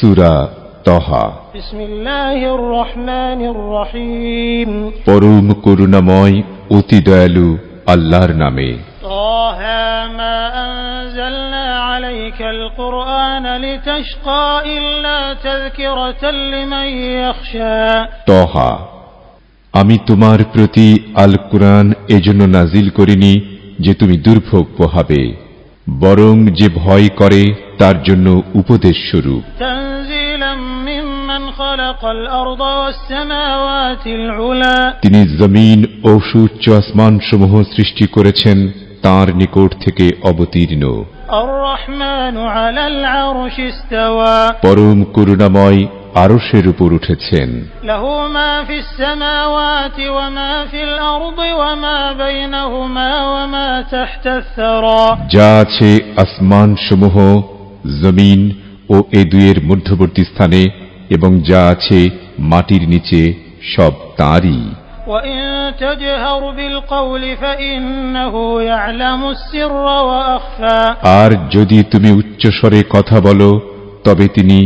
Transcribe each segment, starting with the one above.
সূরা তহা। বিসমিল্লাহির রহমানির রহিম। পরম করুণাময় অতি দয়ালু আল্লাহর নামে। তহা মা আনজালনা আলাইকাল কুরআন লিতাশকা ইল্লা তাযকিরাতাল লিমান ইয়াখশা। তহা, আমি তোমার প্রতি আল কুরআন এজন্য নাজিল করিনি যে তুমি দুর্ভোগ পোহাবে, বরং যে ভয় করে তার জন্য উপদেশ স্বরূপ। তিনি জমিন ও সুউচ্চ আসমান সমূহ সৃষ্টি করেছেন তাঁর নিকট থেকে অবতীর্ণ। পরম করুণাময় আরশের উপর উঠেছেন। যা আছে আসমান সমূহ, জমিন ও এ দুয়ের মধ্যবর্তী স্থানে এবং যা আছে মাটির নিচে, সব তাঁরই। আর যদি তুমি উচ্চস্বরে কথা বলো তবে তিনি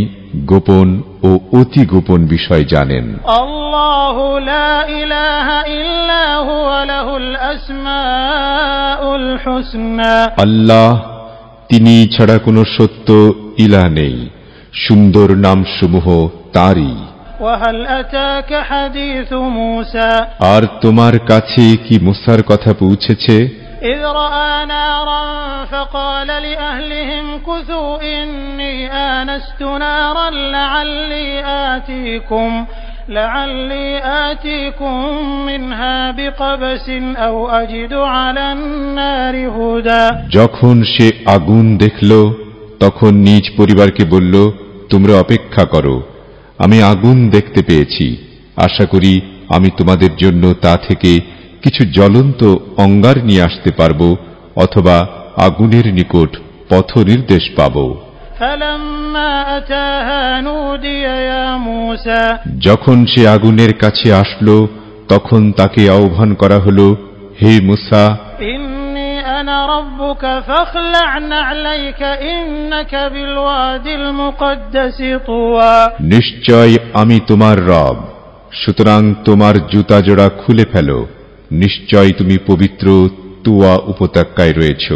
গোপন ও অতি গোপন বিষয় জানেন। আল্লাহু লা ইলাহা ইল্লা হুয়া লাহুল আসমাউল হুসনা। আল্লাহ, তিনি ছাড়া কোনো সত্য ইলাহ নেই, সুন্দর নামসমূহ তারই। ওয়াহাল আতাকা হাদিসু মূসা। আর তোমার কাছে কি মুসার কথা পৌঁছেছে? إذ رأى نارا فقال لأهلهم كثوا إني آنست نارا لعلي آتيكم منها بقبس أو أجد على النار هدى। যখন সে আগুন দেখল তখন নিজ পরিবারকে বলল, তোমরা অপেক্ষা করো, আমি আগুন দেখতে পেয়েছি, আশা করি আমি তোমাদের জন্য তা থেকে কিছু জ্বলন্ত অঙ্গার নিয়ে আসতে পারব অথবা আগুনের নিকট পথ নির্দেশ পাব। যখন সে আগুনের কাছে আসলো তখন তাকে আহ্বান করা হলো, হে মুসা, নিশ্চয় আমি তোমার রব, সুতরাং তোমার জুতা জোড়া খুলে ফেলো, নিশ্চয় তুমি পবিত্র তুয়া উপত্যকায় রয়েছ।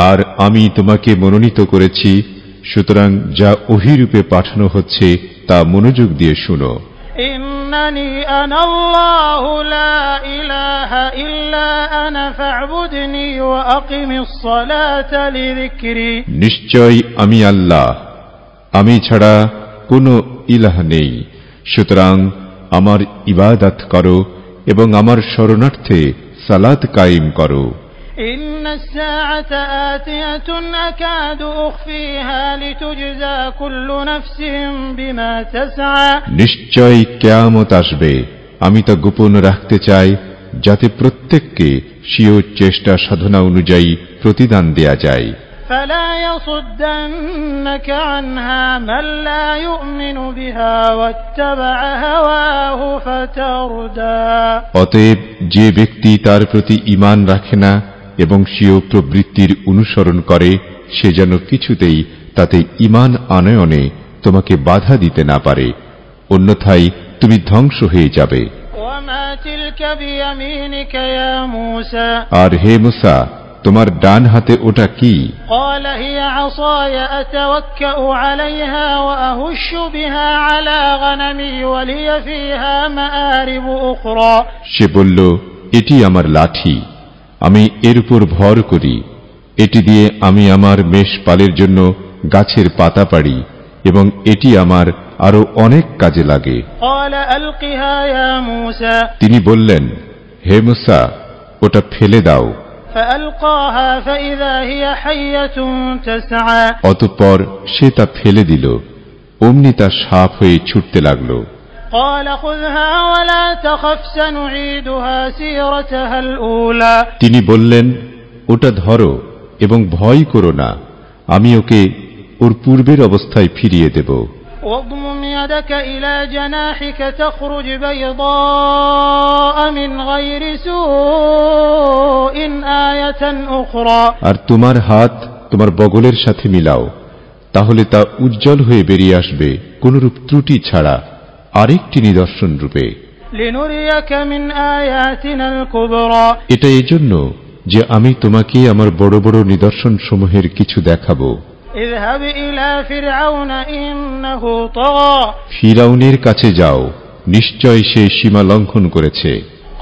আর আমি তোমাকে মনোনীত করেছি, সুতরাং যা ওহীরূপে পাঠানো হচ্ছে তা মনোযোগ দিয়ে শুনো। ইন্নানি আনাল্লাহু লা ইলাহা ইল্লা আনা ফা'বুদনি ওয়া আকিমিস সালাতা লিযিকরি। নিশ্চয় আমি আল্লাহ, আমি ছাড়া কোনো ইলাহ নেই, সুতরাং আমার ইবাদত করো এবং আমার শরণার্থে সালাত কায়েম করো। ইন্নাস সাআতা আতিয়াতুন আকাদু উখফিহা লিতুজজা কুল্লু নাফসিন বিমা তাসআ। নিশ্চয় কিয়ামত আসবে, আমি তা গোপন রাখতে চাই যাতে প্রত্যেককে স্বীয় চেষ্টা সাধনা অনুযায়ী প্রতিদান দেয়া যায়। فلا يصدنك عنها من لا يؤمن بها واتبع هواه فتردى। অতএব যে ব্যক্তি তার প্রতি ঈমান রাখে না এবং স্বীয় প্রবৃত্তির অনুসরণ করে, সে যেন কিছুতেই তাতে ঈমান আনয়নে তোমাকে বাধা দিতে না পারে, অন্যথায় তুমি ধ্বংস হয়ে যাবে। আর হে মুসা, তোমার ডান হাতে ওটা কি? সে বলল, এটি আমার লাঠি, আমি এর উপর ভর করি, এটি দিয়ে আমি আমার মেষ পালের জন্য গাছের পাতা পাড়ি এবং এটি আমার আরো অনেক কাজে লাগে। তিনি বললেন, হে মুসা, ওটা ফেলে দাও। অতঃপর সে তা ফেলে দিল, অমনি তা সাপ হয়ে ছুটতে লাগল। তিনি বললেন, ওটা ধরো এবং ভয় করো না, আমি ওকে ওর পূর্বের অবস্থায় ফিরিয়ে দেব। واضمم يدك إلى جناحك تخرج بيضاء من غير سوء آية أخرى। আর তোমার হাত তোমার বগলের সাথে মিলাও, তাহলে তা উজ্জ্বল হয়ে বেরিয়ে আসবে কোনরূপ ত্রুটি ছাড়া আরেকটি নিদর্শন রূপে। এটা এজন্য যে আমি তোমাকে আমার বড় বড় নিদর্শন সমূহের কিছু দেখাবো। ফিরাউনের কাছে যাও, নিশ্চয় সে সীমা লঙ্ঘন করেছে।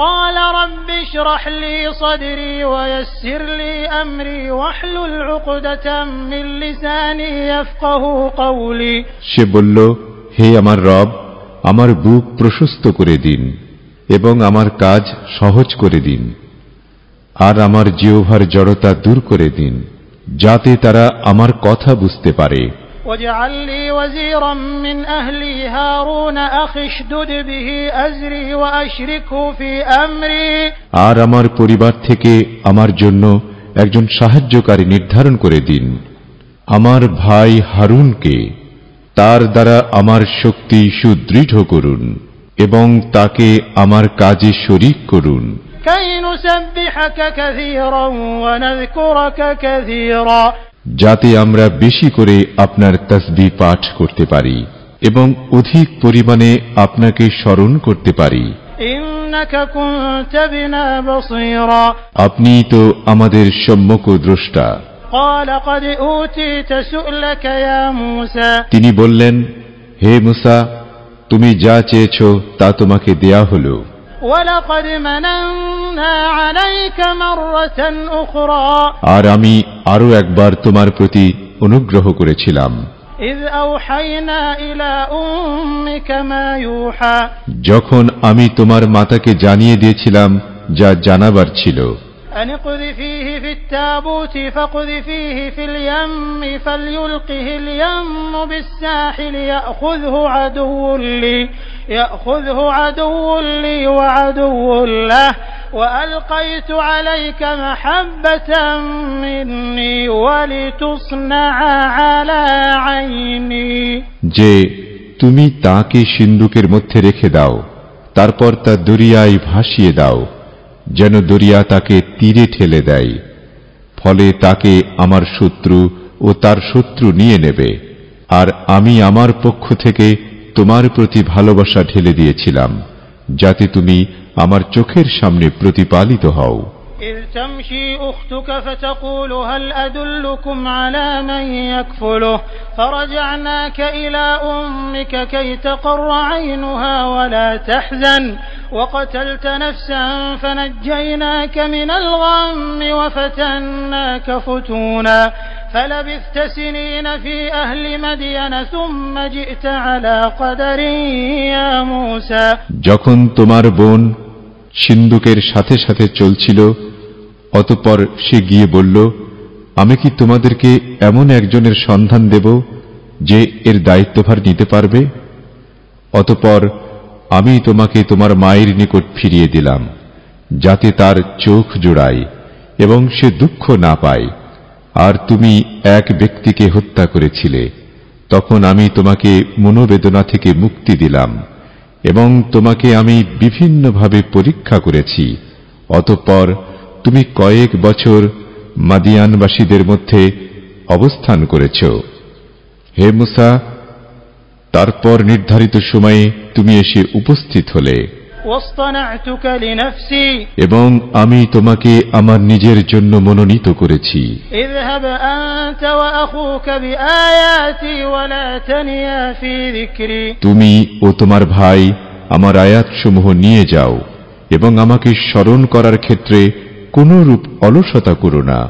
قال رب اشرح لي صدري ويسر لي أمري واحلل عقدة من لساني يفقهوا قولي। সে বলল, হে আমার রব, আমার বুক প্রশস্ত করে দিন এবং আমার কাজ সহজ করে দিন, আর আমার জিহ্বার জড়তা দূর করে দিন, যাতে তারা আমার কথা বুঝতে পারে। واجعل لي وزيرا من أهلي هارون أخي اشدد به أزري وأشركه في أمري। আর আমার পরিবার থেকে আমার জন্য একজন সাহায্যকারী নির্ধারণ করে দিন, আমার ভাই হারুনকে। তার দ্বারা আমার শক্তি সুদৃঢ় করুন এবং তাকে আমার কাজে শরীক করুন। كي نسبحك كثيرا ونذكرك كثيرا। যাতে আমরা বেশি করে আপনার তাসবিহ পাঠ করতে পারি এবং অধিক পরিমাণে আপনাকে স্মরণ করতে পারি। ইন্নাকা কুনতা বিনা বাসীরা। আপনি তো আমাদের সম্যক দ্রষ্টা। قال قد أوتيت سؤلك يا موسى। তিনি বললেন, হে মুসা, তুমি যা চেয়েছো তা তোমাকে দেয়া হলো। وَلَقَدْ مَنَنَّا عَلَيْكَ مَرَّةً أُخْرَى। আর আমি আরো একবার তোমার প্রতি অনুগ্রহ করেছিলাম। إِذْ أَوْحَيْنَا إِلَى أُمِّكَ مَا يُوحَى। যখন আমি তোমার মাতাকে জানিয়ে দিয়েছিলাম যা জানাবার ছিল। أن اقذفيه في التابوت فاقذفيه في اليم فليلقه اليم بالساحل يأخذه عدو لي وعدو له وألقيت عليك محبة مني ولتصنع على عيني। যে তুমি তাকে সিন্ধুকের মধ্যে রেখে দাও, তারপর তা দরিয়ায় ভাসিয়ে দাও, যেন দরিয়া তাকে তীরে ঠেলে দেয়, ফলে তাকে আমার শত্রু ও তার শত্রু নিয়ে নেবে। আর আমি আমার পক্ষ থেকে তোমার প্রতি ভালোবাসা ঢেলে দিয়েছিলাম, যাতে তুমি আমার চোখের সামনে প্রতিপালিত হও। إذ تمشي أختك فتقول هل أدلكم على من يكفله فرجعناك إلى أمك كي تقر عينها ولا تحزن وقتلت نفسا فنجيناك من الغم وفتناك فتونا فلبثت سنين في أهل مدين ثم جئت على قدر يا موسى। যখন তোমার বোন সিন্ধুকের সাথে সাথে চলছিল, অতঃপর সে গিয়ে বলল, আমি কি তোমাদেরকে এমন একজনের সন্ধান দেব যে এর দায়িত্বভার নিতে পারবে? অতঃপর আমি তোমাকে তোমার মায়ের নিকট ফিরিয়ে দিলাম, যাতে তার চোখ জোড়ায় এবং সে দুঃখ না পায়। আর তুমি এক ব্যক্তিকে হত্যা করেছিলে, তখন আমি তোমাকে মনোবেদনা থেকে মুক্তি দিলাম এবং তোমাকে আমি বিভিন্নভাবে পরীক্ষা করেছি। অতঃপর তুমি কয়েক বছর মাদিয়ানবাসীদের মধ্যে অবস্থান করেছ। হে মুসা, তারপর নির্ধারিত সময়ে তুমি এসে উপস্থিত হলে এবং আমি তোমাকে আমার নিজের জন্য মনোনীত করেছি। তুমি ও তোমার ভাই আমার আয়াতসমূহ নিয়ে যাও এবং আমাকে স্মরণ করার ক্ষেত্রে কোনরূপ অলসতা করো না।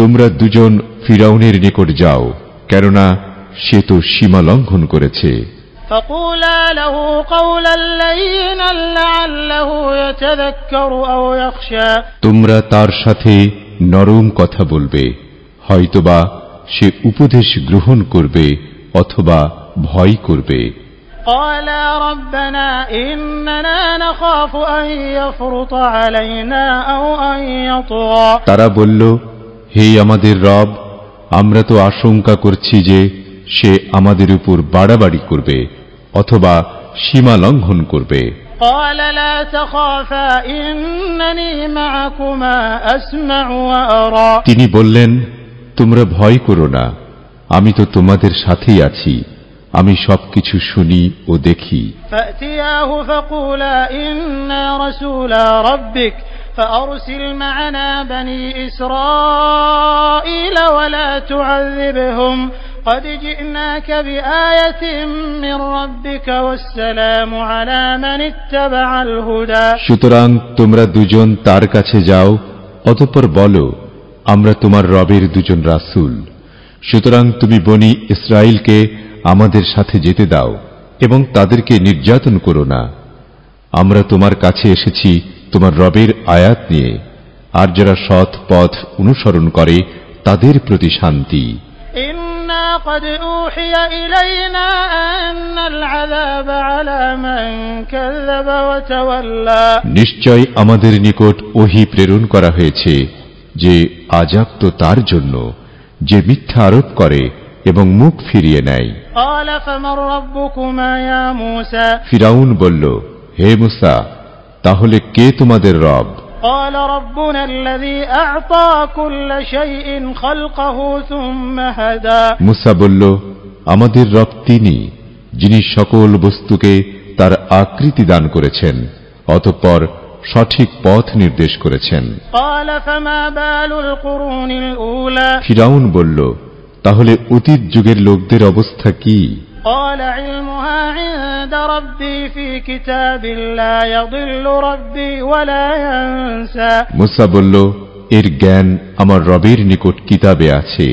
তোমরা দুজন ফিরাউনের নিকট যাও, কেননা সে তো সীমা লঙ্ঘন করেছে। তোমরা তার সাথে নরম কথা বলবে, হয়তোবা সে উপদেশ গ্রহণ করবে অথবা ভয় করবে। তারা বলল, হে আমাদের রব, আমরা তো আশঙ্কা করছি যে সে আমাদের উপর বাড়াবাড়ি করবে অথবা সীমা লঙ্ঘন করবে। قال لا تخافا إنني معكما أسمع وأرى তিনি বললেন, তোমরা ভয় করো না, আমি তো তোমাদের সাথেই আছি, আমি সবকিছু শুনি ও দেখি। فأتياه فقولا إنا رسولا ربك فأرسل معنا بني إسرائيل ولا تعذبهم قد جئناك بآية من ربك والسلام على من اتبع الهدى। সুতরাং তোমরা দুজন তার কাছে যাও, অতঃপর বলো, আমরা তোমার রবের দুজন রাসূল, সুতরাং তুমি বনি ইসরাইলকে আমাদের সাথে যেতে দাও এবং তাদেরকে নির্যাতন করো না। আমরা তোমার কাছে এসেছি তোমার রবের আয়াত নিয়ে, আর যারা সৎ পথ অনুসরণ করে তাদের প্রতি শান্তি। إنا قد أوحي إلينا أن العذاب على من كذب وتولى। নিশ্চয় আমাদের নিকট ওহী প্রেরণ করা হয়েছে যে আযাব তো তার জন্য যে মিথ্যা আরোপ করে এবং মুখ ফিরিয়ে নেয়। قال فمن ربكما يا موسى؟ ফিরাউন বলল, হে মুসা, তাহলে কে তোমাদের রব? قال ربنا الذي أعطى كل شيء خلقه ثم هدى। মুসা বলল, আমাদের রব তিনি, যিনি সকল বস্তুকে তার আকৃতি দান করেছেন, অতঃপর সঠিক পথ নির্দেশ করেছেন। قال فما بال القرون الأولى؟ ফিরাউন বলল, তাহলে অতীত যুগের লোকদের অবস্থা কি? قال علمها عند ربي في كتاب لا يضل ربي ولا ينسى। মুসা বলল, এর জ্ঞান আমার রবের নিকট কিতাবে আছে,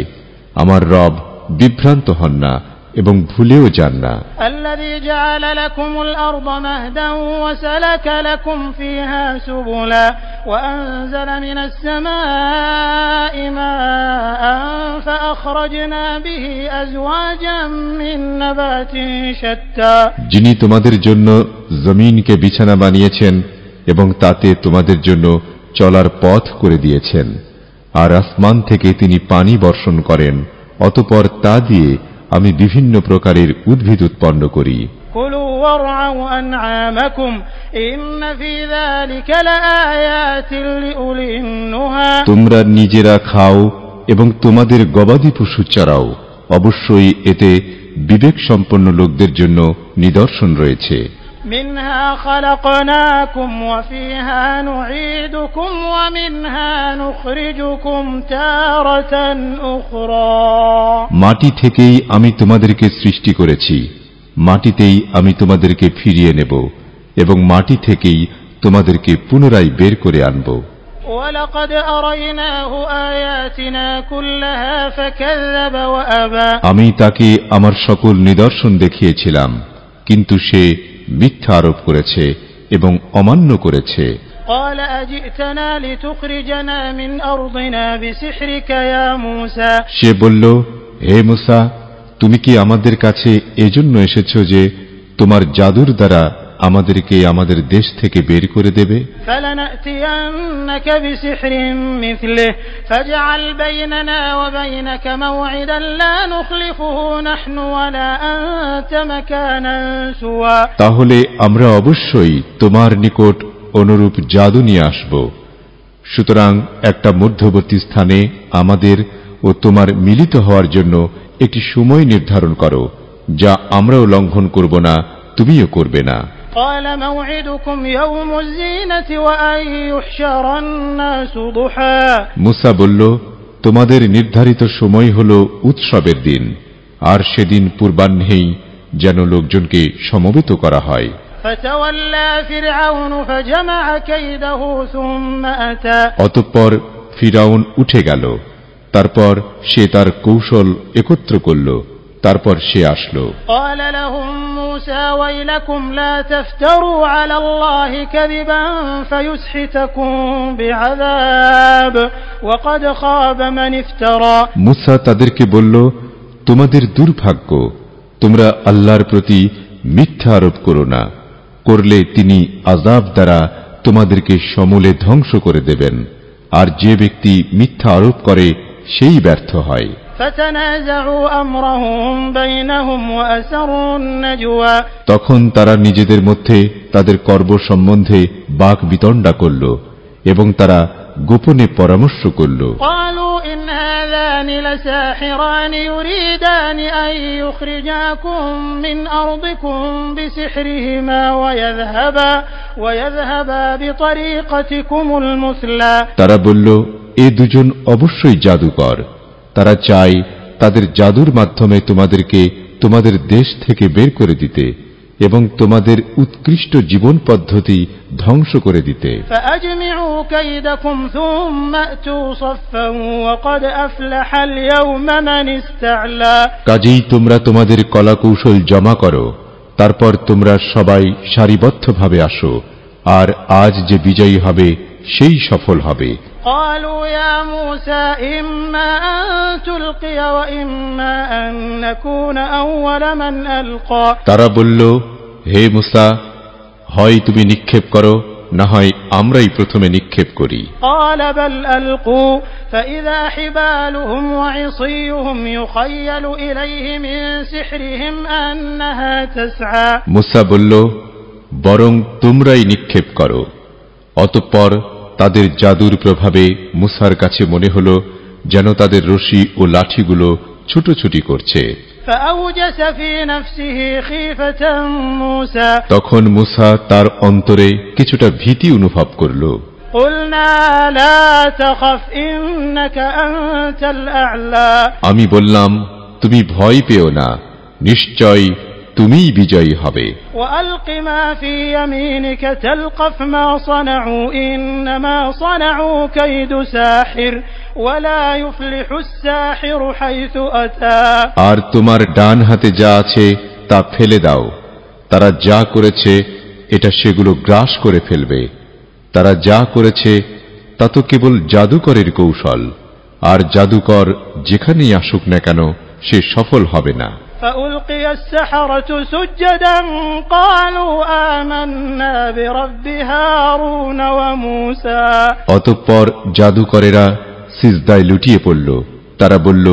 আমার রব বিভ্রান্ত হন না এবং ভুলেও যান না। الذي جعل لكم الأرض مهدا وسلك لكم فيها سبلا وأنزل من السماء ماء فأخرجنا به أزواجا من نبات شتى। যিনি তোমাদের জন্য জমিনকে বিছানা বানিয়েছেন এবং তাতে তোমাদের জন্য চলার পথ করে দিয়েছেন, আর আসমান থেকে তিনি পানি বর্ষণ করেন, অতঃপর তা দিয়ে আমি বিভিন্ন প্রকারের উদ্ভিদ উৎপন্ন করি। كلوا وارعوا أنعامكم إن في ذلك لآيات لأولي النهى। তোমরা নিজেরা খাও এবং তোমাদের গবাদি পশু চরাও, অবশ্যই এতে বিবেক সম্পন্ন লোকদের জন্য নিদর্শন রয়েছে। منها خلقناكم وفيها نعيدكم ومنها نخرجكم تارة أخرى। মাটি থেকেই আমি তোমাদেরকে সৃষ্টি করেছি, মাটিতেই আমি তোমাদেরকে ফিরিয়ে নেব এবং মাটি থেকেই তোমাদেরকে পুনরায় বের করে আনব। ولقد أريناه آياتنا كلها فكذب وأبى। আমি তাকে আমার সকল নিদর্শন দেখিয়েছিলাম, কিন্তু সে মিথ্যা আরোপ করেছে এবং অমান্য করেছে। قال أجئتنا لتخرجنا من أرضنا بسحرك يا موسى। সে বলল, হে মুসা, তুমি কি আমাদের কাছে এজন্য এসেছো যে তোমার জাদুর দ্বারা আমাদেরকে আমাদের দেশ থেকে বের করে দেবে? فلنأتينك بسحر مثله فاجعل بيننا وبينك موعدا لا نخلفه نحن ولا أنت مكانا سوى। তাহলে আমরা অবশ্যই তোমার নিকট অনুরূপ জাদু নিয়ে আসব, সুতরাং একটা মধ্যবর্তী স্থানে আমাদের ও তোমার মিলিত হওয়ার জন্য একটি সময় নির্ধারণ করো, যা আমরাও লঙ্ঘন করব না, তুমিও করবে না। قال موعدكم يوم الزينة وأن يحشر الناس ضحى। মুসা বলল, তোমাদের নির্ধারিত সময় হল উৎসবের দিন, আর সেদিন পূর্বাহ্নেই যেন লোকজনকে সমবেত করা হয়। فتولى فرعون فجمع كيده ثم أتى। অতঃপর ফিরাউন উঠে গেল, তারপর সে তার কৌশল একত্র করল, তারপর সে আসলো। قال لهم موسى ويلكم لا تفتروا على الله كذبا فيسحتكم بعذاب وقد خاب من افترى। মুসা তাদেরকে বলল, তোমাদের দুর্ভাগ্য, তোমরা আল্লাহর প্রতি মিথ্যা আরোপ করো না, করলে তিনি আযাব দ্বারা তোমাদেরকে সমূলে ধ্বংস করে দেবেন, আর যে ব্যক্তি মিথ্যা আরোপ করে সেই ব্যর্থ হয়। فتنازعوا أمرهم بينهم وأسروا النجوى তখন তারা নিজেদের মধ্যে তাদের কর্ম সম্বন্ধে বাক বিতণ্ডা করল এবং তারা গোপনে পরামর্শ করল। قالوا إن هذان لساحران يريدان أن يخرجاكم من أرضكم بسحرهما ويذهبا بطريقتكم المثلى তারা বলল, এ দুজন অবশ্যই জাদুকর। তারা চায় তাদের জাদুর মাধ্যমে তোমাদেরকে তোমাদের দেশ থেকে বের করে দিতে এবং তোমাদের উৎকৃষ্ট জীবন পদ্ধতি ধ্বংস করে দিতে। فأجمعوا كيدكم ثم أتوا صفا وقد أفلح اليوم من استعلى কাজেই তোমরা তোমাদের কলাকৌশল জমা করো, তারপর তোমরা সবাই সারিবদ্ধভাবে আসো, আর আজ যে বিজয়ী হবে সেই সফল হবে। قالوا يا موسى إما أن تلقي وإما أن نكون أول من ألقى তারা বলল, হে মুসা, হয় তুমি নিক্ষেপ করো, না হয় আমরাই প্রথমে নিক্ষেপ করি। قال بل ألقوا فإذا حبالهم وعصيهم يخيل إليه من سحرهم أنها تسعى মুসা বলল, বরং তোমরাই নিক্ষেপ করো। অতঃপর তাদের জাদুর প্রভাবে মুসার কাছে মনে হল যেন তাদের রশি ও লাঠিগুলো ছুটোছুটি করছে। فأوجس في نفسه خيفة موسى তখন মুসা তার অন্তরে কিছুটা ভীতি অনুভব করল। قلنا لا تخف إنك أنت الأعلى আমি বললাম, তুমি ভয় পেও না, নিশ্চয় তুমিই বিজয়ী হবে। وألق ما في يمينك تلقف ما صنعوا إنما صنعوا كيد ساحر ولا يفلح الساحر حيث أتى আর তোমার ডান হাতে যা আছে তা ফেলে দাও। তারা যা করেছে এটা সেগুলো গ্রাস করে ফেলবে। তারা যা করেছে তা তো কেবল জাদুকরের কৌশল, আর জাদুকর যেখানেই আসুক না কেন সে সফল হবে না। فألقي السحرة سجدا قالوا آمنا برب هارون وموسى অতঃপর জাদুকরেরা সিজদায় লুটিয়ে পড়ল। তারা বলল,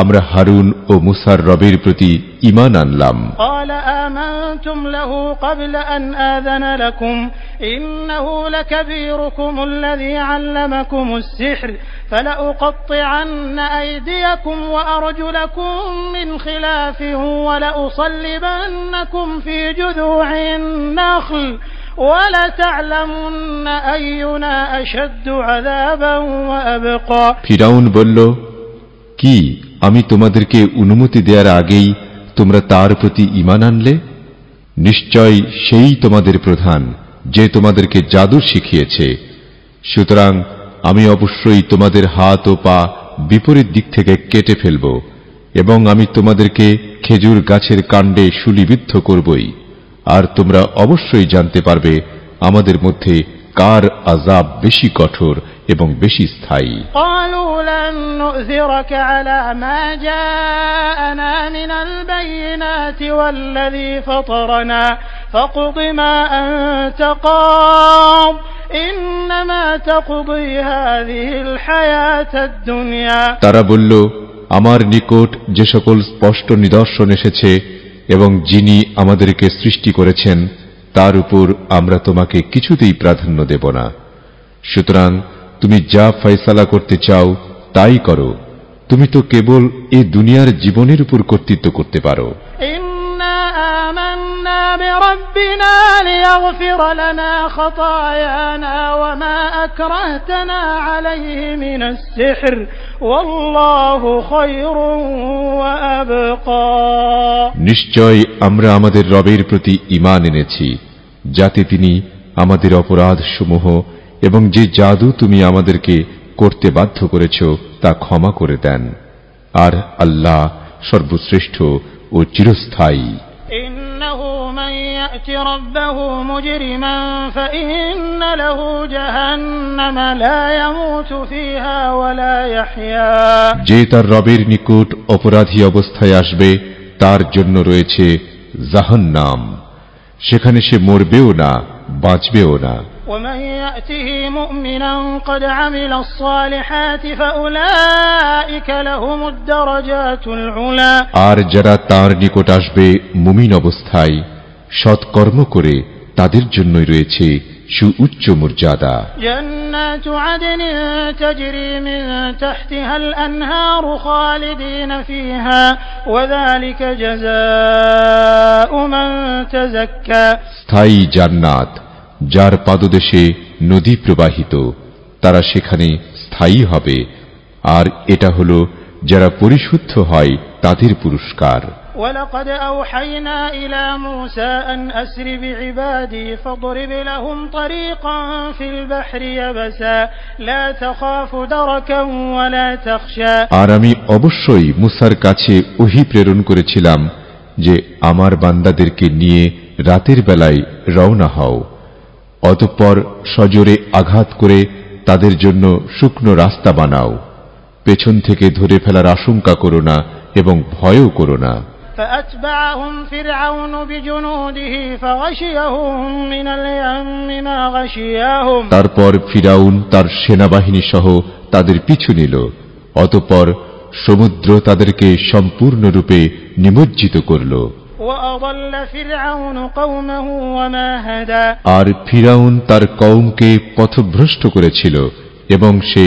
আমরা হারুন ও মুসার রবের প্রতি ঈমান আনলাম। قال آمنتم له قبل أن آذن لكم إنه لكبيركم الذي علمكم السحر فلأقطعن أيديكم وأرجلكم من خلاف ولأصلبنكم في جذوع النخل ولتعلمن أينا أشد عذابا وأبقى ফিরাউন বলল, কি আমি তোমাদেরকে অনুমতি দেওয়ার আগেই তোমরা তার প্রতি ঈমান আনলে? নিশ্চয় সেই তোমাদের প্রধান যে তোমাদেরকে জাদু শিখিয়েছে। সুতরাং আমি অবশ্যই তোমাদের হাত ও পা বিপরীত দিক থেকে কেটে ফেলব এবং আমি তোমাদেরকে খেজুর গাছের কাণ্ডে শুলিবিদ্ধ করবই। আর তোমরা অবশ্যই জানতে পারবে আমাদের মধ্যে কার আযাব বেশি কঠোর এবং বেশি স্থায়ী। قالوا لن نؤثرك على ما جاءنا من البينات والذي فطرنا فاقض ما أنت قاض إنما تقضي هذه الحياة الدنيا তারা বলল, আমার নিকট যে সকল স্পষ্ট নিদর্শন এসেছে এবং যিনি আমাদেরকে সৃষ্টি করেছেন তার উপর আমরা তোমাকে কিছুতেই প্রাধান্য দেব না। সুতরাং তুমি যা ফয়সালা করতে চাও তাই করো। তুমি তো কেবল এই দুনিয়ার জীবনের উপর কর্তৃত্ব করতে পারো। إنا آمنا بربنا ليغفر لنا خطايانا وما أكرهتنا عليه من السحر والله خير وأبقى নিশ্চয় আমরা আমাদের রবের প্রতি ঈমান এনেছি, যাতে তিনি আমাদের অপরাধ সমূহ এবং যে জাদু তুমি আমাদেরকে করতে বাধ্য করেছ তা ক্ষমা করে দেন। আর আল্লাহ সর্বশ্রেষ্ঠ ও চিরস্থায়ী। إنه من يأت ربه مجرما فإن له جهنم لا يموت فيها ولا يحيا যে তার রবের নিকট অপরাধী অবস্থায় আসবে তার জন্য রয়েছে জাহান্নাম, সেখানে সে মরবেও না বাঁচবেও না। ومن يأته مؤمنا قد عمل الصالحات فأولئك لهم الدرجات العلى আর যারা তার নিকট আসবে মুমিন অবস্থায় সৎকর্ম করে তাদের জন্যই রয়েছে সুউচ্চ মর্যাদা। جنات عدن تجري من تحتها الأنهار خالدين فيها وذلك جزاء من تزكى স্থায়ী জান্নাত যার পাদদেশে নদী প্রবাহিত, তারা সেখানে স্থায়ী হবে, আর এটা হলো যারা পরিশুদ্ধ হয় তাদের পুরস্কার। ولقد أوحينا إلى موسى أن أسر بعبادي فاضرب لهم طريقا في البحر يبسا لا تخاف دركا ولا تخشى আর আমি অবশ্যই মুসার কাছে ওহী প্রেরণ করেছিলাম যে আমার বান্দাদেরকে নিয়ে রাতের বেলায় রওনা হও, অতঃপর সজোরে আঘাত করে তাদের জন্য শুকনো রাস্তা বানাও, পেছন থেকে ধরে ফেলার আশঙ্কা করো না এবং ভয়ও করো না। فأتبعهم فرعون بجنوده فغشيهم من اليم ما غشيهم তারপর ফিরাউন তার সেনাবাহিনী সহ তাদের পিছু নিল, অতঃপর সমুদ্র তাদেরকে সম্পূর্ণরূপে নিমজ্জিত করল। وأضل فرعون قومه وما هدى আর ফিরাউন তার কওমকে পথভ্রষ্ট করেছিল এবং সে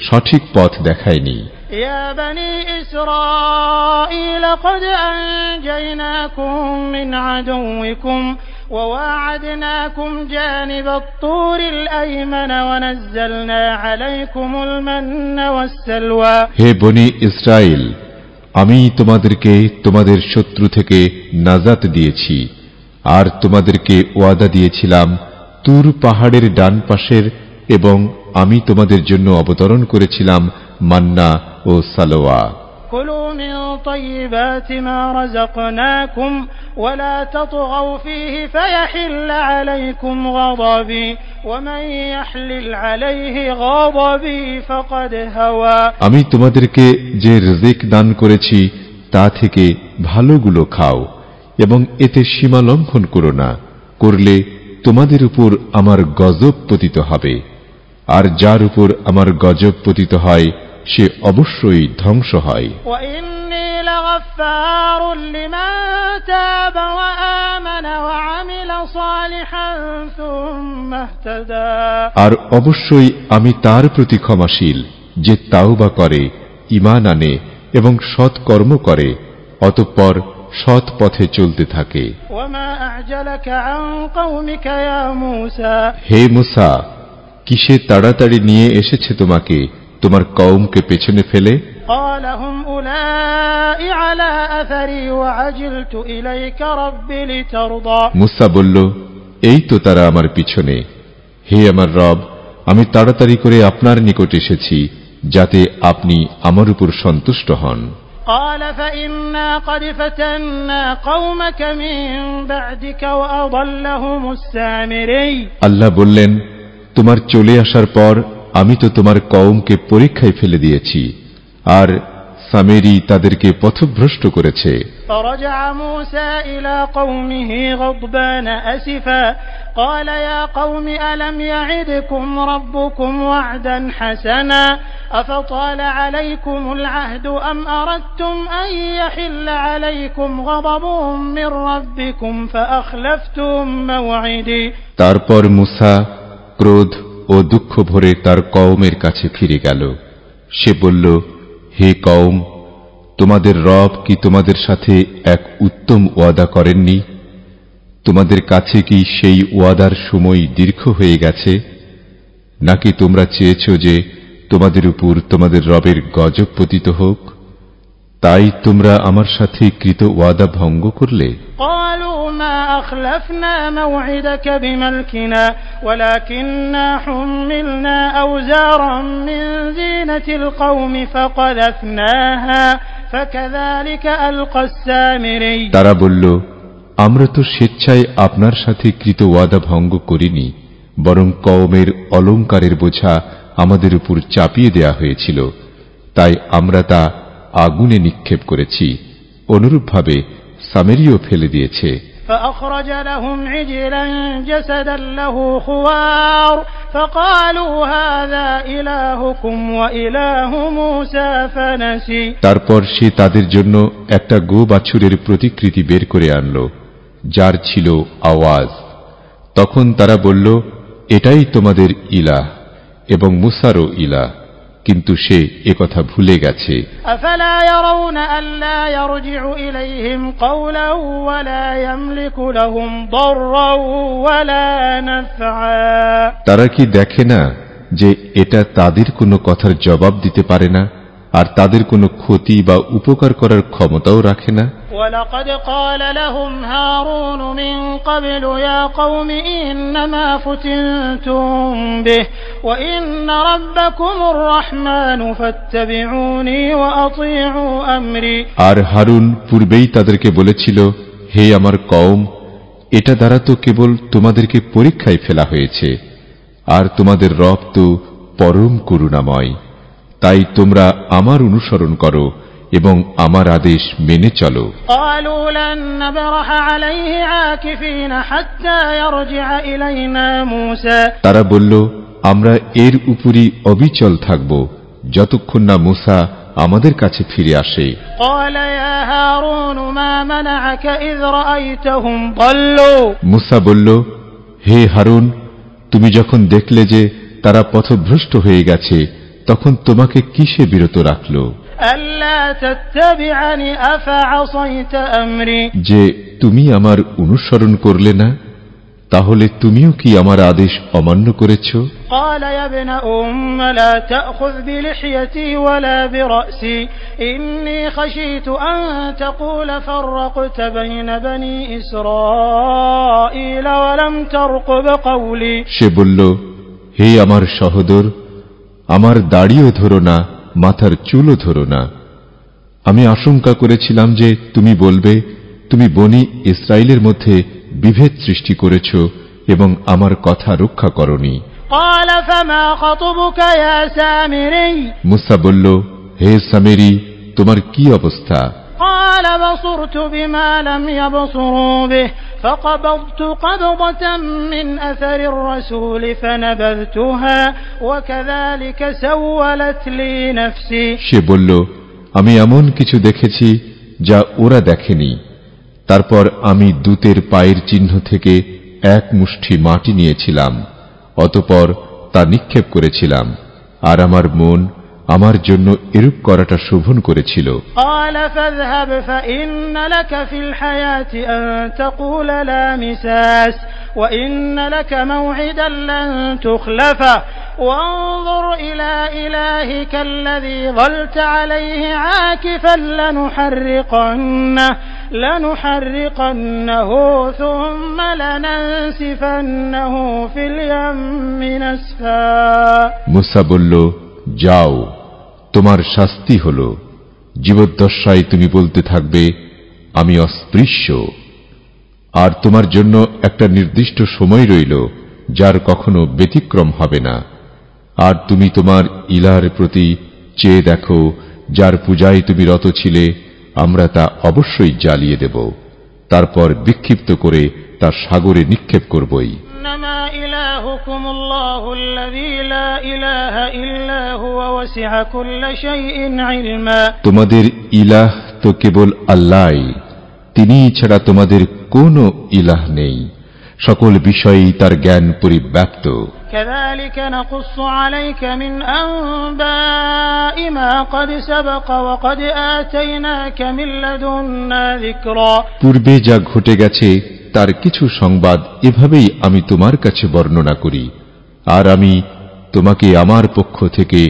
সঠিক পথ দেখায়নি। يا بني إسرائيل قد أنجيناكم من عدوكم وواعدناكم جانب الطور الأيمن ونزلنا عليكم المن والسلوى হে বনি ইসরাইল, আমি তোমাদেরকে তোমাদের শত্রু থেকে নাজাত দিয়েছি, আর তোমাদেরকে ওয়াদা দিয়েছিলাম তুর পাহাড়ের ডান পাশের, এবং আমি তোমাদের জন্য অবতরণ করেছিলাম মান্না ও সালোয়া। كلوا من طيبات ما رزقناكم ولا تطغوا فيه فيحل عليكم غضبي ومن يحلل عليه غضبي فقد هوى আমি তোমাদেরকে যে রিজিক দান করেছি তা থেকে ভালোগুলো খাও এবং এতে সীমা লঙ্ঘন করো না, করলে তোমাদের উপর আমার গজব পতিত হবে, আর যার উপর আমার গজব পতিত হয় সে অবশ্যই ধ্বংস হয়। وإني لغفار لمن تاب وآمن وعمل صالحا ثم اهتدى আর অবশ্যই আমি তার প্রতি ক্ষমাশীল যে তাওবা করে, ঈমান আনে এবং সৎ কর্ম করে, অতঃপর সৎ পথে চলতে থাকে। وما أعجلك عن قومك يا موسى হে মুসা, কিসে তাড়াতাড়ি নিয়ে এসেছে তোমাকে তোমার কওমকে পেছনে ফেলে? قال هم أولئك على أثري وعجلت إليك رب لترضى মুসা বলল, এই তো তারা আমার পিছনে, হে আমার রব, আমি তাড়াতাড়ি করে আপনার নিকট এসেছি যাতে আপনি আমার উপর সন্তুষ্ট হন। قال فإنا قد فتنا قومك من بعدك وأضلهم السامري আল্লাহ বললেন, তোমার চলে আসার পর আমি তো তোমার কওমকে পরীক্ষায় ফেলে দিয়েছি, আর সামেরি তাদেরকে পথভ্রষ্ট করেছে। فرجع موسى إلى قومه غضبان أسفا قال يا قوم ألم يعدكم ربكم وعدا حسنا أفطال عليكم العهد أم أردتم أن يحل عليكم غضب من ربكم فأخلفتم موعدي তারপর মুসা ক্রোধ ও দুঃখ ভরে তার কওমের কাছে ফিরে গেল। সে বলল, হে কওম, তোমাদের রব কি তোমাদের সাথে এক উত্তম ওয়াদা করেননি? তোমাদের কাছে কি সেই ওয়াদার সময় দীর্ঘ হয়ে গেছে, নাকি তোমরা চেয়েছ যে তোমাদের উপর তোমাদের রবের গজব পতিত হোক? তাই তোমরা আমার সাথে কৃত ওয়াদা ভঙ্গ করলে। قالوا ما أخلفنا موعدك بملكنا ولكننا حملنا أوزارا من زينة القوم فقذفناها فكذلك ألقى السامري তারা বলল, আমরা তো স্বেচ্ছায় আপনার সাথে কৃত ওয়াদা ভঙ্গ করিনি, বরং কওমের অলংকারের বোঝা আমাদের উপর চাপিয়ে দেয়া হয়েছিল, তাই আমরা তা আগুনে নিক্ষেপ করেছি। অনুরূপভাবে সামেরিও ফেলে দিয়েছে। فأخرج لهم عجلا جسدا له خوار فقالوا هذا إلهكم وإله موسى فنسي। তারপর সে তাদের জন্য একটা গো বাছুরের প্রতিকৃতি বের করে আনল, যার ছিল আওয়াজ। তখন তারা বলল, এটাই তোমাদের ইলাহ এবং মুসারও ইলাহ, কিন্তু সে একথা ভুলে গেছে। আফালা ইয়ারাউনা আল্লা ইয়ারজিউ ইলাইহিম কাওলা ওয়ালা ইয়ামলিকু লাহুম দাররাও ওয়ালা নাফআ। তারা কি দেখে না যে এটা তাদের কোনো কথার জবাব দিতে পারে না, আর তাদের কোনো ক্ষতি বা উপকার করার ক্ষমতাও রাখে না? ولقد قال لهم هارون من قبل يا قوم إنما فتنتم به وإن ربكم الرحمن فاتبعوني وأطيعوا أمري। আর হারুন পূর্বেই তাদেরকে বলেছিল, হে আমার কওম, এটা দ্বারা তো কেবল তোমাদেরকে পরীক্ষায় ফেলা হয়েছে, আর তোমাদের রব তো পরম করুণাময়। তাই তোমরা আমার অনুসরণ করো এবং আমার আদেশ মেনে চলো। قالوا لن نبرح عليه عاكفين حتى يرجع إلينا موسى। তারা বলল, আমরা এর উপরই অবিচল থাকব যতক্ষণ না মুসা আমাদের কাছে ফিরে আসে। قال يا هارون ما منعك إذ رأيتهم ضلوا। মুসা বলল, হে হারুন, তুমি যখন দেখলে যে তারা পথভ্রষ্ট হয়ে গেছে, তখন তোমাকে কিসে বিরত রাখল? ألا تتبعني أفعصيت أمري। যে তুমি আমার অনুসরণ করলে না, তাহলে তুমিও কি আমার আদেশ অমান্য করেছ? قال يا ابن أم لا تأخذ بلحيتي ولا برأسي إني خشيت أن تقول فرقت بين بني إسرائيل ولم ترقب قولي। সে বলল, হে আমার সহোদর, আমার দাড়িও ধরো না, মাথার চুলও ধরো না। আমি আশঙ্কা করেছিলাম যে তুমি বলবে, তুমি বনি ইসরায়েলের মধ্যে বিভেদ সৃষ্টি করেছ এবং আমার কথা রক্ষা করনি। قال فما خطبك يا سامري। মুসা বলল, হে সামেরি, তোমার কি অবস্থা? قال بصرت بما لم يبصروا به فقبضت قبضة من أثر الرسول فنبذتها وكذلك سولت لي نفسي। সে বলল, আমি এমন কিছু দেখেছি যা ওরা দেখেনি। তারপর আমি দূতের পায়ের চিহ্ন থেকে এক মুষ্টি মাটি নিয়েছিলাম, অতঃপর তা নিক্ষেপ করেছিলাম, আর আমার মন আমার জন্য এরূপ করাটা শোভন করেছিল। قال فاذهب فإن لك في الحياة أن تقول لا مساس وإن لك موعدا لن تخلفه وانظر إلى إلهك الذي ظلت عليه عاكفا لنحرقنه ثم لننسفنه في اليم نسفا। মুসা বলল, যাও, তোমার শাস্তি হল, জীবদ্দশায় তুমি বলতে থাকবে আমি অস্পৃশ্য, আর তোমার জন্য একটা নির্দিষ্ট সময় রইল যার কখনো ব্যতিক্রম হবে না। আর তুমি তোমার ইলার প্রতি চেয়ে দেখো, যার পূজায় তুমি রত ছিলে, আমরা তা অবশ্যই জ্বালিয়ে দেব, তারপর বিক্ষিপ্ত করে তা সাগরে নিক্ষেপ করবই। إنما إلهكم الله الذي لا إله إلا هو وسع كل شيء علما। তোমাদের ইলাহ তো কেবল আল্লাহই, তিনি ছাড়া তোমাদের কোনো ইলাহ নেই, সকল বিষয়েই তার জ্ঞান পরিব্যাপ্ত। كذلك نقص عليك من أنباء ما قد سبق وقد آتيناك من لدنا ذكرا। পূর্বে যা ঘটে গেছে তার কিছু সংবাদ এভাবেই আমি তোমার কাছে বর্ণনা করি, আর আমি তোমাকে আমার পক্ষ থেকে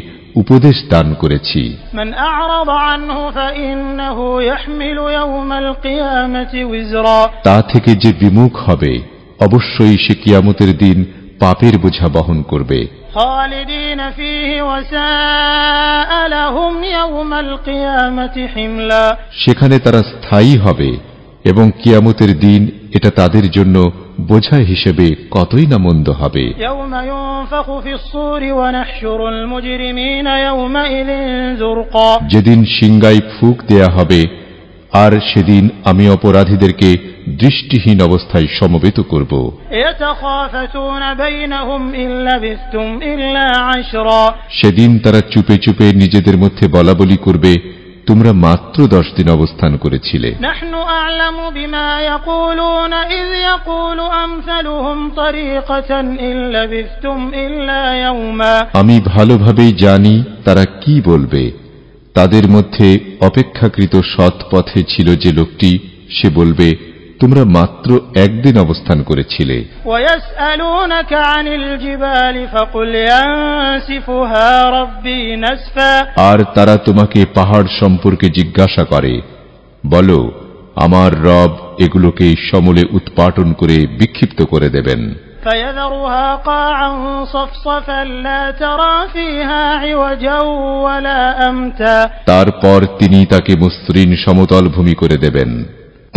উপদেশ দান করেছি। من أعرض عنه فإنه يحمل يوم القيامة وزرا। তা থেকে যে বিমুখ হবে, অবশ্যই সে কিয়ামতের দিন পাপের বোঝা বহন করবে। خالدين فيه وساء لهم يوم القيامة حملا। সেখানে তারা স্থায়ী হবে এবং কিয়ামতের দিন এটা তাদের জন্য বোঝা হিসেবে কতই না মন্দ হবে। يوم ينفخ في الصور ونحشر المجرمين يومئذ زرقا। যেদিন সিংগায় ফুঁক দেয়া হবে আর সেদিন আমি অপরাধীদেরকে দৃষ্টিহীন অবস্থায় সমবেত করব। يتخافتون بينهم إن لبثتم إلا عشرا সেদিন তারা চুপে চুপে নিজেদের মধ্যে বলাবলি করবে, তোমরা মাত্র 10 দিন অবস্থান করেছিলে। نحن أعلم بما يقولون إذ يقول أمثلهم طريقة إن لبثتم إلا يوما আমি ভালোভাবেই জানি তারা কি বলবে। তাদের মধ্যে অপেক্ষাকৃত সৎ পথে ছিল যে লোকটি, সে বলবে, তোমরা মাত্র একদিন অবস্থান করেছিলে। ويسألونك عن الجبال فقل ينسفها ربي نسفا আর তারা তোমাকে পাহাড় সম্পর্কে জিজ্ঞাসা করে, বলো, আমার রব এগুলোকে সমূলে উৎপাটন করে বিক্ষিপ্ত করে দেবেন। فيذرها قاعا صفصفا لا ترى فيها عوجا ولا أمتا তারপর তিনি তাকে মসৃণ সমতল ভূমি করে দেবেন,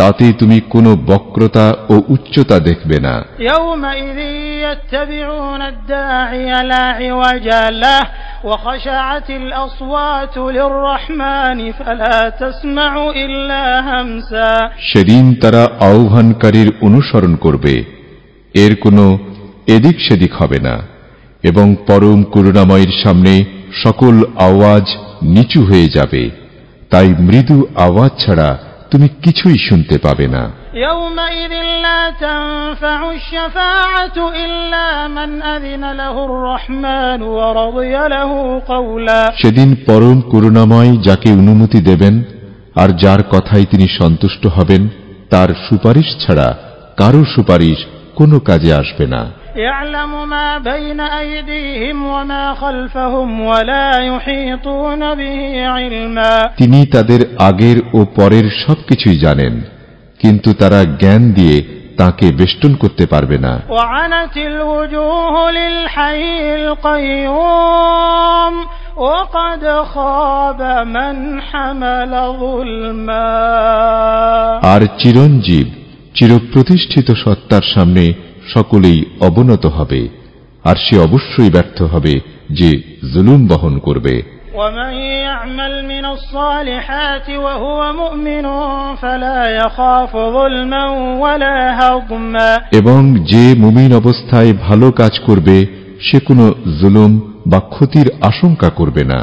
তাতে তুমি কোনো বক্রতা ও উচ্চতা দেখবে না। يومئذ يتبعون الداعي لا عوج له وخشعت الأصوات للرحمن فلا تسمع إلا همسا সেদিন তারা আহ্বানকারীর অনুসরণ করবে, এর কোনো এদিক সেদিক হবে না, এবং পরম করুণাময়ের সামনে সকল আওয়াজ নিচু হয়ে যাবে, তাই মৃদু আওয়াজ ছাড়া তুমি কিছুই শুনতে পাবে না। يومئذ لا تنفع الشفاعة إلا من أذن له الرحمن ورضي له قولا সেদিন পরম করুণাময় যাকে অনুমতি দেবেন আর যার কথাই তিনি সন্তুষ্ট হবেন, তার সুপারিশ ছাড়া কারো সুপারিশ কোনো কাজে আসবে না। يعلم ما بين أيديهم وما خلفهم ولا يحيطون به علما তিনি তাদের আগের ও পরের সবকিছুই জানেন, কিন্তু তারা জ্ঞান দিয়ে তাকে বেষ্টন করতে পারবে না। وعنت الوجوه للحي القيوم وقد خاب من حمل ظلما আর চিরঞ্জীব চিরপ্রতিষ্ঠিত সত্তার সামনে সকলেই অবনত হবে, আর সে অবশ্যই ব্যর্থ হবে যে জুলুম বহন করবে। ومن يعمل من الصالحات وهو مؤمن فلا يخاف ظلما ولا هضما এবং যে মুমিন অবস্থায় ভালো কাজ করবে সে কোনো জুলুম বা ক্ষতির আশঙ্কা করবে না।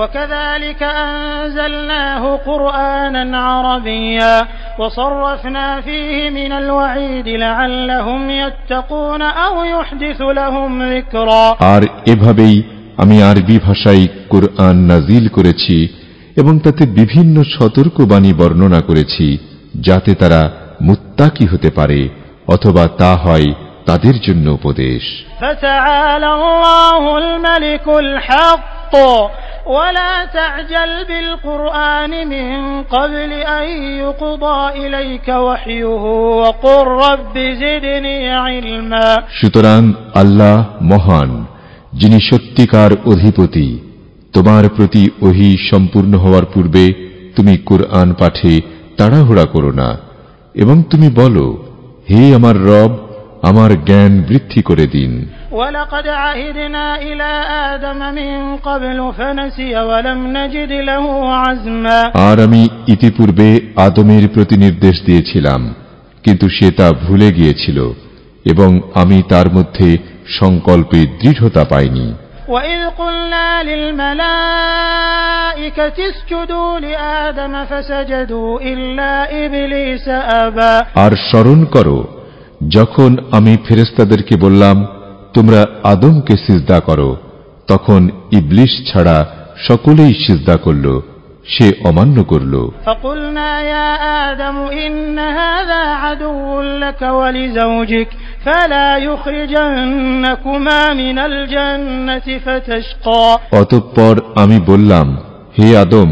وكذلك أنزلناه قرآنا عربيا وصرفنا فيه من الوعيد لعلهم يتقون أو يحدث لهم ذكرا আর এভাবেই আমি আরবি ভাষায় কুরআন নাজিল করেছি এবং তাতে বিভিন্ন সতর্কবাণী বর্ণনা করেছি, যাতে তারা মুত্তাকি হতে পারে অথবা তা হয় তাদের জন্য উপদেশ। فتعالى الله الملك الحق ولا تعجل بالقرآن من قبل أن يقضى إليك وحيه وقل رب زدني علما সুতরাং আল্লাহ মহান, যিনি সত্যিকার অধিপতি। তোমার প্রতি ওহী সম্পূর্ণ হওয়ার পূর্বে তুমি কুরআন পাঠে তাড়াহুড়া করো না, এবং তুমি বলো, হে আমার রব, আমার জ্ঞান বৃদ্ধি করে দিন। ولقد عهدنا إلى آدم من قبل فنسي ولم نجد له عزما আর আমি ইতিপূর্বে আদমের প্রতি নির্দেশ দিয়েছিলাম, কিন্তু সে তা ভুলে গিয়েছিল এবং আমি তার মধ্যে সংকল্পে দৃঢ়তা পাইনি। وإذ قلنا للملائكة اسجدوا لآدم فسجدوا إلا إبليس أبى আর স্মরণ করো, যখন আমি ফেরেশতাদেরকে বললাম, তোমরা আদমকে সিজদা করো, তখন ইবলিস ছাড়া সকলেই সিজদা করল, সে অমান্য করল। فقلنا يا آدم إن هذا عدو لك ولزوجك فلا يخرجنكما من الجنة فتشقى অতঃপর আমি বললাম, হে আদম,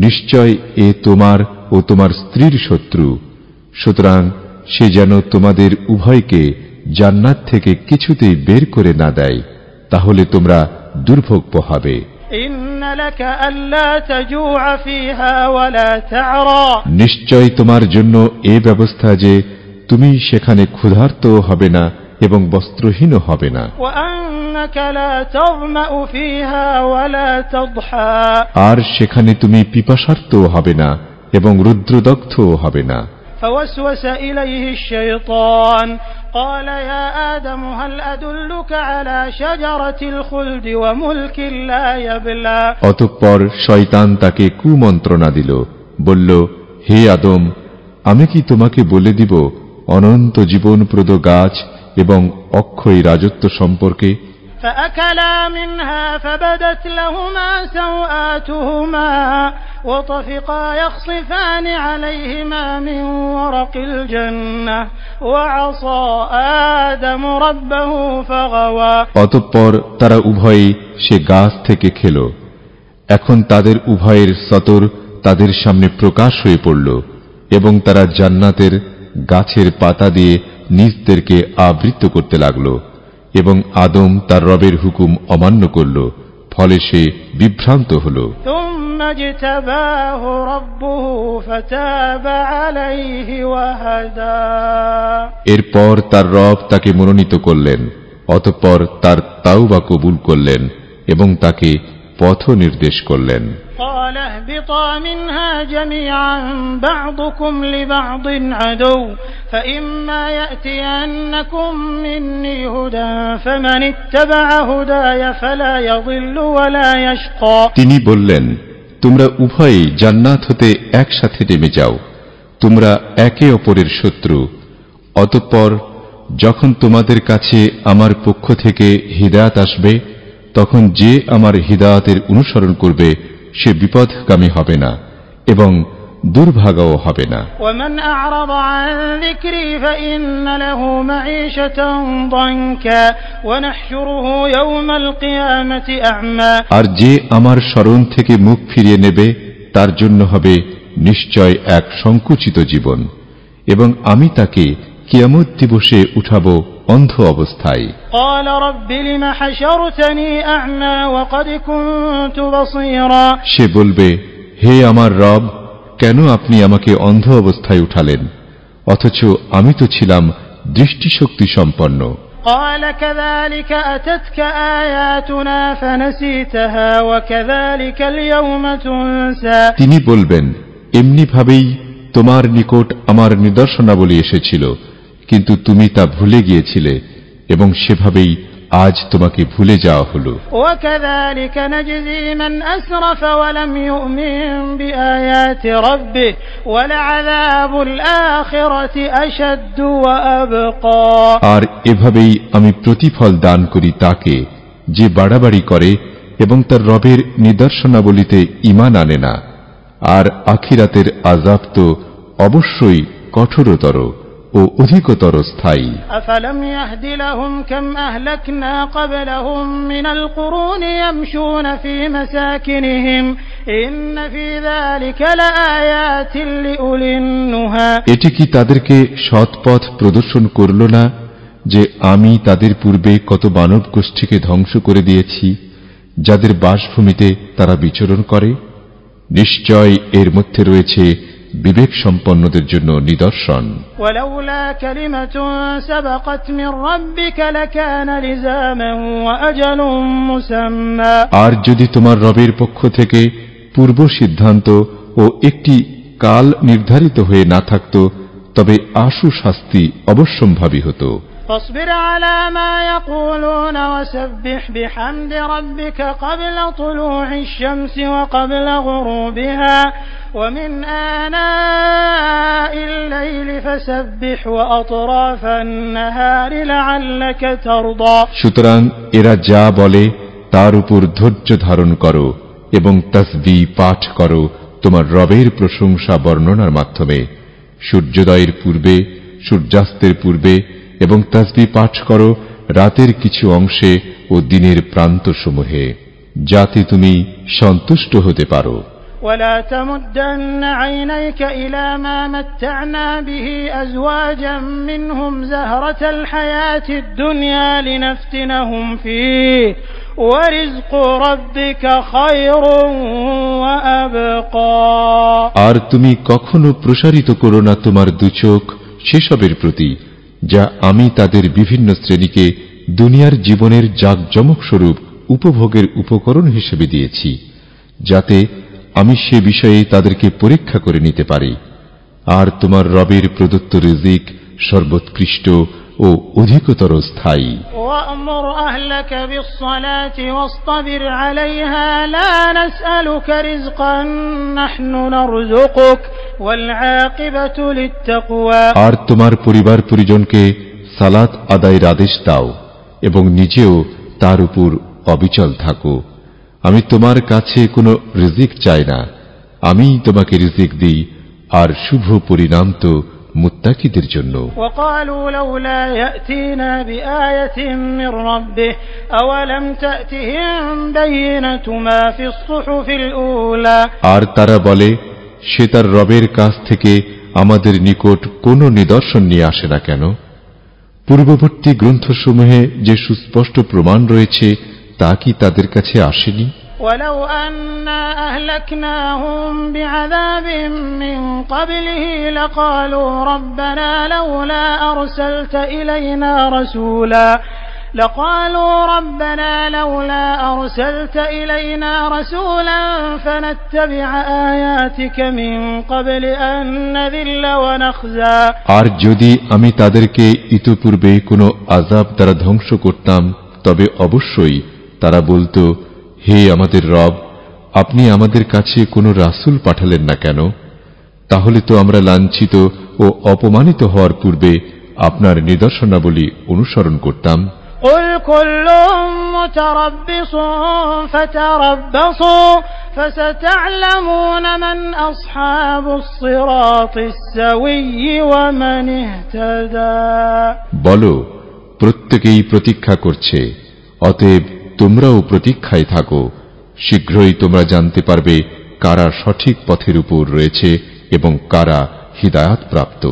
নিশ্চয় এ তোমার ও তোমার স্ত্রীর শত্রু, সুতরাং সে যেন তোমাদের উভয়কে জান্নাত থেকে কিছুতেই বের করে না দেয়, তাহলে তোমরা দুর্ভোগ পোহাবে। إن لك ألا تجوع فيها ولا تعرى নিশ্চয় তোমার জন্য এ ব্যবস্থা যে তুমি সেখানে ক্ষুধার্ত হবে না এবং বস্ত্রহীন হবে না, وأنك لا تظمأ فيها ولا تضحى আর সেখানে তুমি পিপাসার্ত হবে না এবং রুদ্রদগ্ধও হবে না। فوسوس إليه الشيطان قال يا آدم هل أدلك على شجرة الخلد وملك لا يبلى। অতঃপর শয়তান তাকে কুমন্ত্রণা দিল, বলল, হে আদম, আমি কি তোমাকে বলে দিব অনন্ত জীবনপ্রদ গাছ এবং অক্ষয় রাজত্ব সম্পর্কে? فأكلا منها فبدت لهما سوآتهما وطفقا يخصفان عليهما من ورق الجنة وعصى آدم ربه فغوى। অতঃপর তারা উভয়ে সে গাছ থেকে খেল। এখন তাদের উভয়ের সতর তাদের সামনে প্রকাশ হয়ে পড়ল এবং তারা জান্নাতের গাছের পাতা দিয়ে নিজদেরকে আবৃত করতে লাগল এবং আদম তার রবের হুকুম অমান্য করল, ফলে সে বিভ্রান্ত হল। ثم اجتباه ربه فتاب عليه وهدى। এরপর তার রব তাকে মনোনীত করলেন, অতঃপর তার তাওবা কবুল করলেন এবং তাকে পথ নির্দেশ করলেন। قال اهبطا منها جميعا بعضكم لبعض عدو فإما يأتينكم مني هدى فمن اتبع هداي فلا يضل ولا يشقى। তিনি বললেন, তোমরা উভয়েই জান্নাত হতে একসাথে নেমে যাও, তোমরা একে অপরের শত্রু। অতঃপর যখন তোমাদের কাছে আমার পক্ষ থেকে হিদায়াত আসবে, তখন যে আমার হিদায়াতের অনুসরণ করবে সে বিপথগামী হবে না এবং দুর্ভাগাও হবে না। ومن أعرض عن ذكري فإن له معيشة ضنكا ونحشره يوم القيامة أعمى। আর যে আমার স্মরণ থেকে মুখ ফিরিয়ে নেবে তার জন্য হবে নিশ্চয় এক সংকুচিত জীবন, এবং আমি তাকে কিয়ামত দিবসে উঠাবো অন্ধ অবস্থায়। قال رب لم حشرتني أعمى وقد كنت بصيرا। সে বলবে, হে আমার রব, কেন আপনি আমাকে অন্ধ অবস্থায় উঠালেন, অথচ আমি তো ছিলাম দৃষ্টিশক্তি সম্পন্ন। قال كذلك أتتك آياتنا فنسيتها وكذلك اليوم تنسى। তিনি বলবেন, এমনি ভাবেই তোমার নিকট আমার নিদর্শনাবলী এসেছিল, কিন্তু তুমি তা ভুলে গিয়েছিলে এবং সেভাবেই আজ তোমাকে ভুলে যাওয়া হলো। وكذلك نجزي من أسرف ولم يؤمن بآيات ربه ولعذاب الآخرة أشد وأبقى। আর এভাবেই আমি প্রতিফল দান করি তাকে যে বাড়াবাড়ি করে এবং তার রবের নিদর্শনাবলীতে ঈমান আনে না, আর আখিরাতের আযাব তো অবশ্যই কঠোরতর ও অধিকতর স্থায়ী। أفلم يهد لهم كم أهلكنا قبلهم من القرون يمشون في مساكنهم إن في ذلك لآيات لأولي النهى। এটি কি তাদেরকে সৎপথ প্রদর্শন করল না যে আমি তাদের পূর্বে কত মানব গোষ্ঠীকে ধ্বংস করে দিয়েছি যাদের বাসভূমিতে তারা বিচরণ করে? নিশ্চয় এর মধ্যে রয়েছে বিবেক সম্পন্নদের জন্য নিদর্শন। ولولا كلمة سبقت من ربك لكان لزاما وأجل مسمى। আর যদি তোমার রবের পক্ষ থেকে পূর্ব সিদ্ধান্ত ও একটি কাল নির্ধারিত হয়ে না থাকত, তবে আশু শাস্তি অবশ্যম্ভাবী হতো। فاصبر على ما يقولون وسبح بحمد ربك قبل طلوع الشمس وقبل غروبها ومن آناء الليل فسبح وأطراف النهار لعلك ترضى। সুতরাং এরা যা বলে তার উপর ধৈর্য ধারণ করো এবং তাসবিহ পাঠ করো তোমার রবের প্রশংসা বর্ণনার মাধ্যমে, সূর্যোদয়ের পূর্বে, সূর্যাস্তের পূর্বে, এবং তাসবিহ পাঠ করো রাতের কিছু অংশে ও দিনের প্রান্তসমূহে, যাতে তুমি সন্তুষ্ট হতে পারো। ولا تمدن عينيك إلى ما متعنا به أزواجا منهم زهرة الحياة الدنيا لنفتنهم فيه ورزق ربك خير وأبقى। আর তুমি কখনো প্রসারিত করো না তোমার দুচোখ সেসবের প্রতি যা আমি তাদের বিভিন্ন শ্রেণীকে দুনিয়ার জীবনের জাঁকজমক স্বরূপ উপভোগের উপকরণ হিসেবে দিয়েছি, যাতে আমি সে বিষয়ে তাদেরকে পরীক্ষা করে নিতে পারি। আর তোমার রবের প্রদত্ত রিজিক সর্বোৎকৃষ্ট ও অধিকতর স্থায়ী। وأمر أهلك بالصلاة واصطبر عليها لا نسألك رزقا نحن نرزقك والعاقبة للتقوى। আর তোমার পরিবার পরিজনকে সালাত আদায়ের আদেশ দাও এবং নিজেও তার উপর অবিচল থাকো। আমি তোমার কাছে কোনো রিজিক চাই না, আমিই তোমাকে রিজিক দিই, আর শুভ পরিণাম তো মুত্তাকিদের জন্য। وقالوا لولا يأتينا بآية من ربه أولم تأتهم بينة ما في الصحف الأولى। আর তারা বলে, সে তার রবের কাছ থেকে আমাদের নিকট কোনো নিদর্শন নিয়ে আসে না কেন? পূর্ববর্তী গ্রন্থসমূহে যে সুস্পষ্ট প্রমাণ রয়েছে তা কি তাদের কাছে আসেনি? ولو أنا أهلكناهم بعذاب من قبله لقالوا ربنا لولا أرسلت إلينا رسولا فنتبع آياتك من قبل أن نذل ونخزى। আর যদি আমি তাদেরকে ইতোপূর্বে কোনো আযাব দ্বারা ধ্বংস করতাম, তবে অবশ্যই তারা বলতো, হে আমাদের রব, আপনি আমাদের কাছে কোনো রাসূল পাঠালেন না কেন? তাহলে তো আমরা লাঞ্ছিত ও অপমানিত হওয়ার পূর্বে আপনার নিদর্শনাবলী অনুসরণ করতাম। قل كل متربص فتربصوا فستعلمون من أصحاب الصراط السوي ومن اهتدى। বলো, প্রত্যেকেই প্রতীক্ষা করছে, অতএব তোমরাও প্রতীক্ষায় থাকো। শীঘ্রই তোমরা জানতে পারবে কারা সঠিক পথের উপর রয়েছে এবং কারা হিদায়াত প্রাপ্ত।